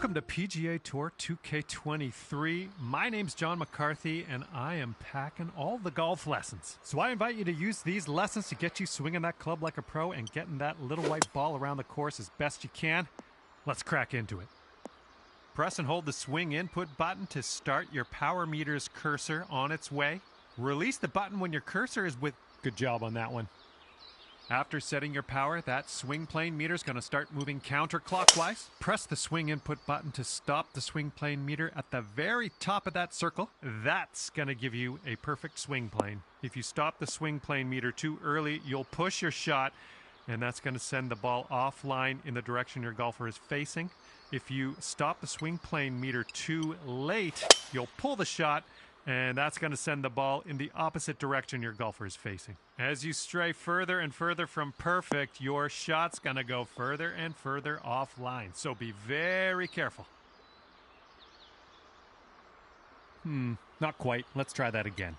Welcome to PGA Tour 2K23. My name's John McCarthy, and I am packing all the golf lessons. So I invite you to use these lessons to get you swinging that club like a pro and getting that little white ball around the course as best you can. Let's crack into it. Press and hold the swing input button to start your power meter's cursor on its way. Release the button when your cursor is with... Good job on that one. After setting your power, that swing plane meter is going to start moving counterclockwise. Press the swing input button to stop the swing plane meter at the very top of that circle. That's going to give you a perfect swing plane. If you stop the swing plane meter too early, you'll push your shot, and that's going to send the ball offline in the direction your golfer is facing. If you stop the swing plane meter too late, you'll pull the shot, and that's going to send the ball in the opposite direction your golfer is facing. As you stray further and further from perfect, your shot's going to go further and further offline. So be very careful. Not quite. Let's try that again.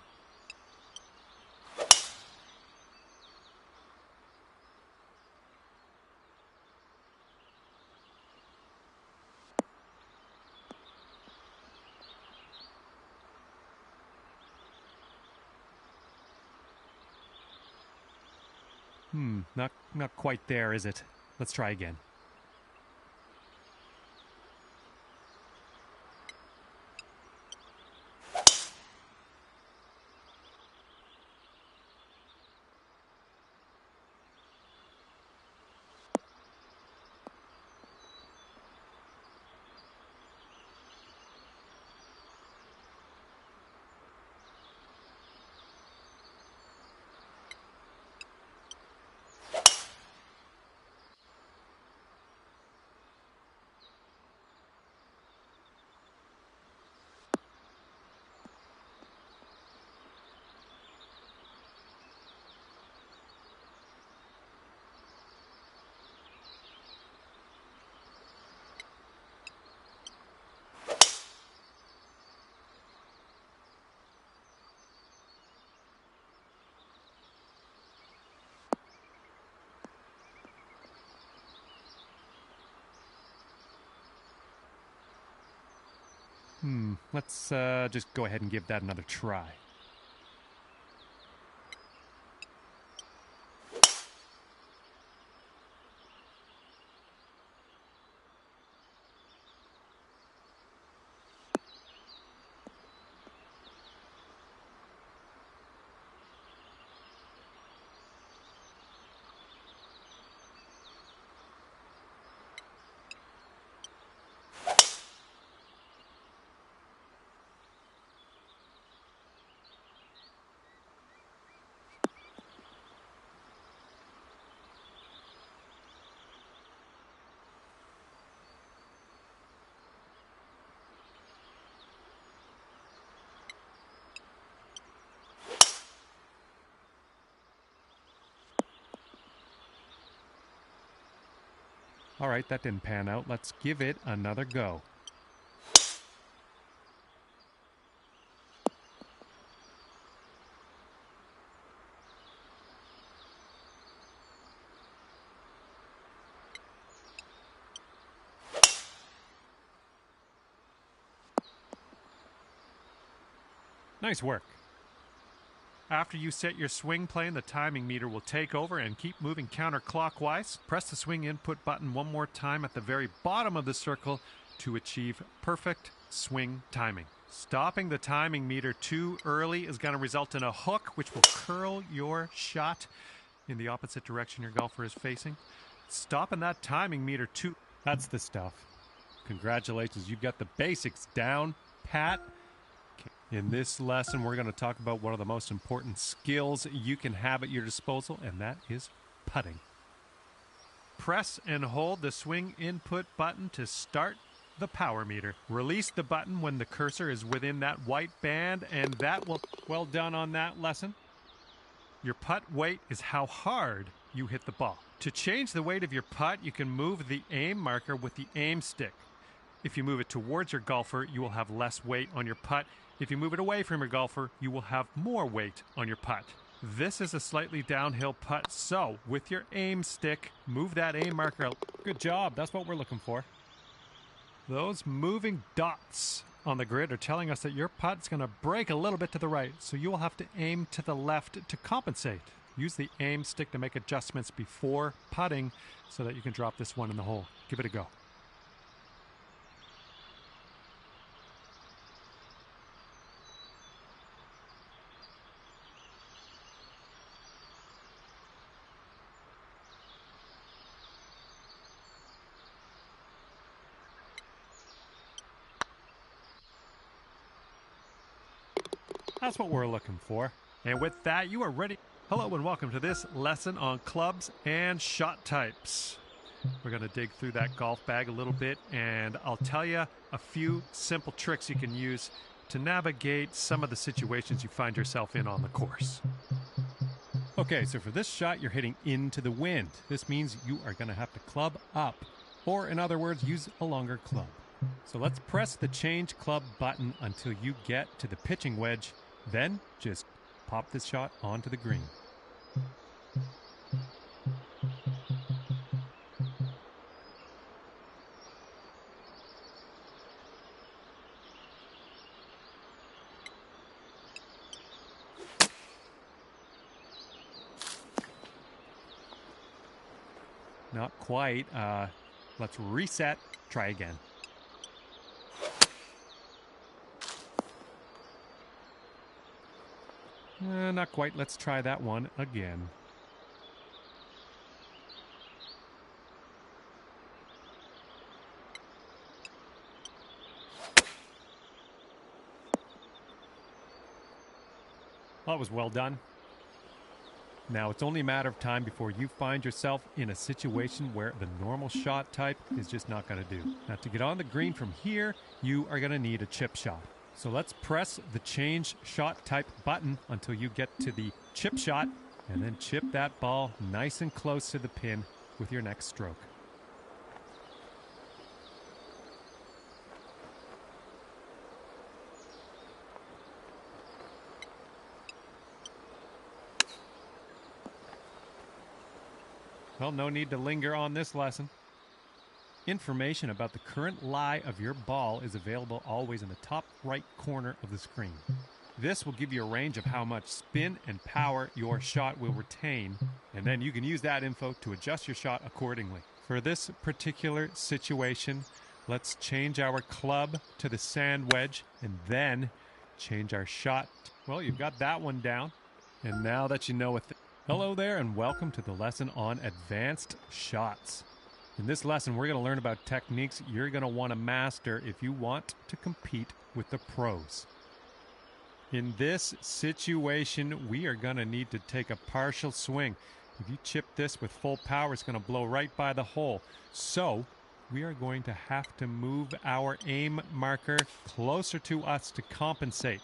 Not quite there, is it? Let's try again. Let's just go ahead and give that another try. All right, that didn't pan out. Let's give it another go. Nice work. After you set your swing plane, the timing meter will take over and keep moving counterclockwise. Press the swing input button one more time at the very bottom of the circle to achieve perfect swing timing. Stopping the timing meter too early is going to result in a hook, which will curl your shot in the opposite direction your golfer is facing. Stopping that timing meter too... That's the stuff. Congratulations, you've got the basics down pat. In this lesson, we're going to talk about one of the most important skills you can have at your disposal, and that is putting. Press and hold the swing input button to start the power meter. Release the button when the cursor is within that white band, and that will... Well done on that lesson. Your putt weight is how hard you hit the ball. To change the weight of your putt, you can move the aim marker with the aim stick. If you move it towards your golfer, you will have less weight on your putt. If you move it away from your golfer, you will have more weight on your putt. This is a slightly downhill putt, so with your aim stick, move that aim marker out. Good job, that's what we're looking for. Those moving dots on the grid are telling us that your putt's going to break a little bit to the right, so you will have to aim to the left to compensate. Use the aim stick to make adjustments before putting so that you can drop this one in the hole. Give it a go. That's what we're looking for. And with that, you are ready. Hello and welcome to this lesson on clubs and shot types. We're going to dig through that golf bag a little bit, and I'll tell you a few simple tricks you can use to navigate some of the situations you find yourself in on the course. Okay, so for this shot, you're hitting into the wind. This means you are going to have to club up, or in other words, use a longer club. So let's press the change club button until you get to the pitching wedge. Then just pop this shot onto the green. Not quite. Let's reset. Try again. Not quite. Let's try that one again. That was well done. Now, it's only a matter of time before you find yourself in a situation where the normal shot type is just not going to do. Now, to get on the green from here, you are going to need a chip shot. So let's press the change shot type button until you get to the chip shot, and then chip that ball nice and close to the pin with your next stroke. Well, no need to linger on this lesson. Information about the current lie of your ball is available always in the top right corner of the screen. This will give you a range of how much spin and power your shot will retain, and then you can use that info to adjust your shot accordingly. For this particular situation, let's change our club to the sand wedge and then change our shot. Well, you've got that one down, and now that you know it. Hello there, and welcome to the lesson on advanced shots. In this lesson, we're going to learn about techniques you're going to want to master if you want to compete with the pros. In this situation, we are going to need to take a partial swing. If you chip this with full power, it's going to blow right by the hole. So, we are going to have to move our aim marker closer to us to compensate.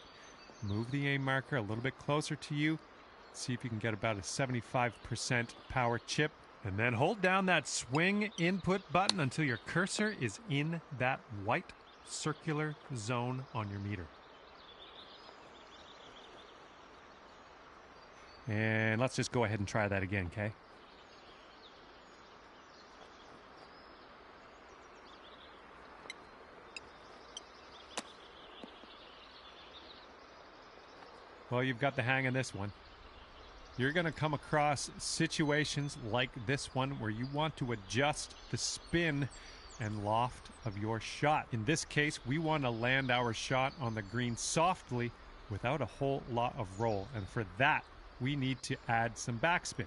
Move the aim marker a little bit closer to you. See if you can get about a 75% power chip. And then hold down that swing input button until your cursor is in that white circular zone on your meter. And let's just go ahead and try that again, okay? Well, you've got the hang of this one. You're going to come across situations like this one where you want to adjust the spin and loft of your shot. In this case, we want to land our shot on the green softly without a whole lot of roll. And for that, we need to add some backspin.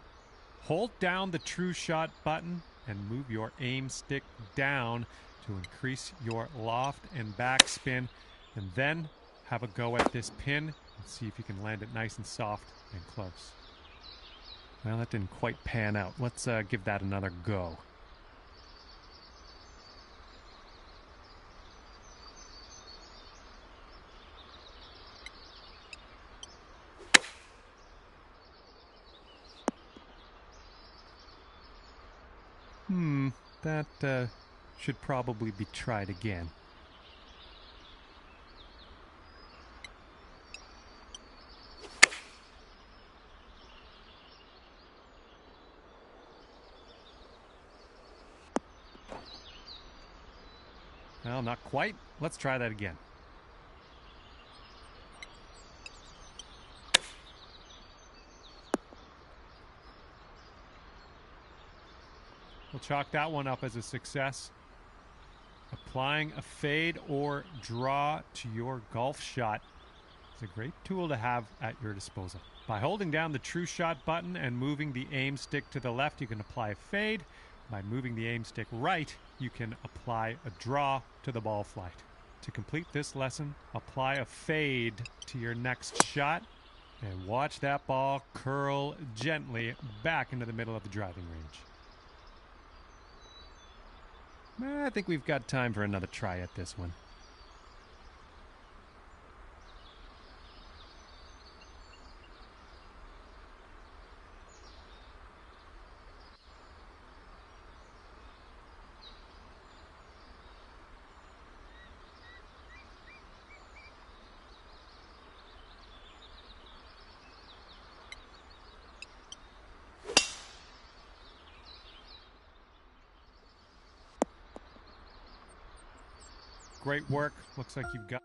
Hold down the true shot button and move your aim stick down to increase your loft and backspin. And then have a go at this pin and see if you can land it nice and soft and close. Well, that didn't quite pan out. Let's give that another go. That should probably be tried again. Well, not quite. Let's try that again. We'll chalk that one up as a success. Applying a fade or draw to your golf shot is a great tool to have at your disposal. By holding down the true shot button and moving the aim stick to the left, you can apply a fade. By moving the aim stick right, you can apply a draw to the ball flight. To complete this lesson, apply a fade to your next shot and watch that ball curl gently back into the middle of the driving range. I think we've got time for another try at this one. Great work. Looks like you've got...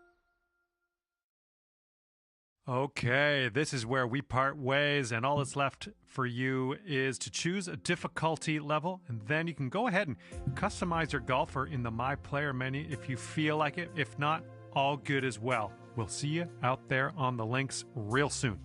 Okay, this is where we part ways, and all that's left for you is to choose a difficulty level, and then you can go ahead and customize your golfer in the My Player menu if you feel like it. If not, all good as well. We'll see you out there on the links real soon.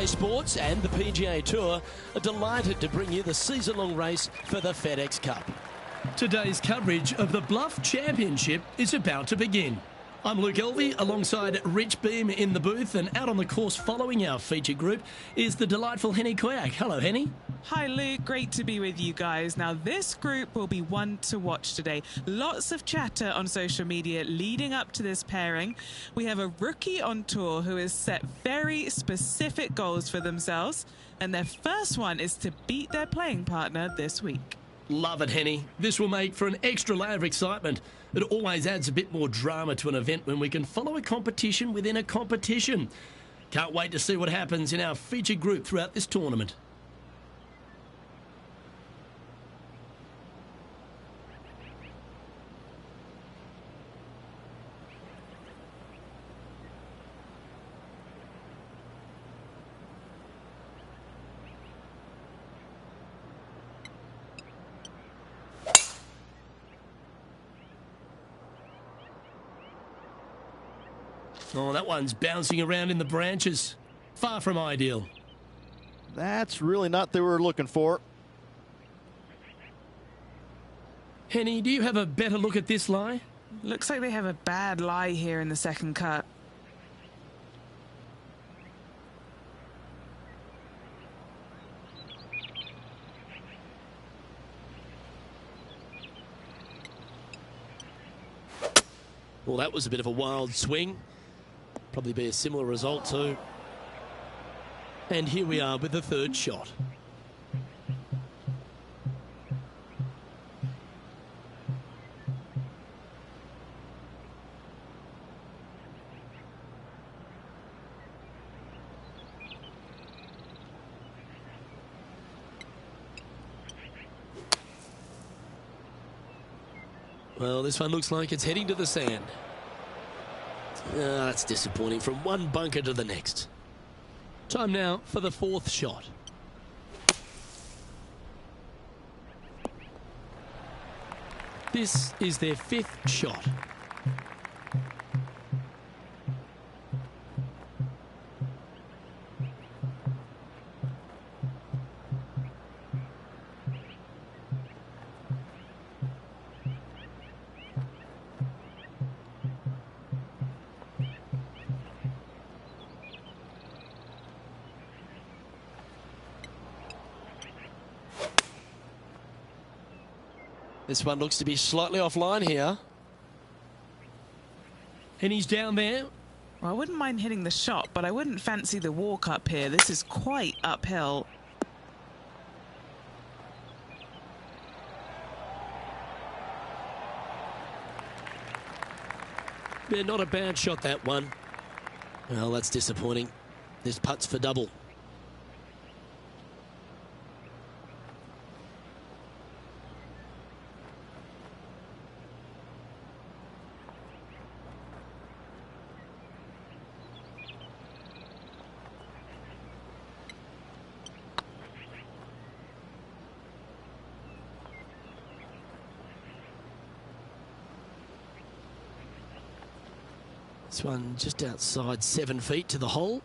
2K Sports and the PGA Tour are delighted to bring you the season-long race for the FedEx Cup. Today's coverage of the Bluff Championship is about to begin. I'm Luke Elvey alongside Rich Beam in the booth, and out on the course following our feature group is the delightful Henny Koyak. Hello, Henny. Hi, Luke. Great to be with you guys. Now, this group will be one to watch today. Lots of chatter on social media leading up to this pairing. We have a rookie on tour who has set very specific goals for themselves, and their first one is to beat their playing partner this week. Love it, Henny. This will make for an extra layer of excitement. It always adds a bit more drama to an event when we can follow a competition within a competition. Can't wait to see what happens in our featured group throughout this tournament. Oh, that one's bouncing around in the branches. Far from ideal. That's really not what they were looking for. Henny, do you have a better look at this lie? Looks like they have a bad lie here in the second cut. Well, that was a bit of a wild swing. Probably be a similar result too. And here we are with the third shot. Well, this one looks like it's heading to the sand. That's disappointing from one bunker to the next. Time now for the fourth shot. This is their fifth shot. This one looks to be slightly offline here. And he's down there. Well, I wouldn't mind hitting the shot, but I wouldn't fancy the walk up here. This is quite uphill. Yeah, not a bad shot, that one. Well, that's disappointing. This putt's for double. This one just outside 7 feet to the hole.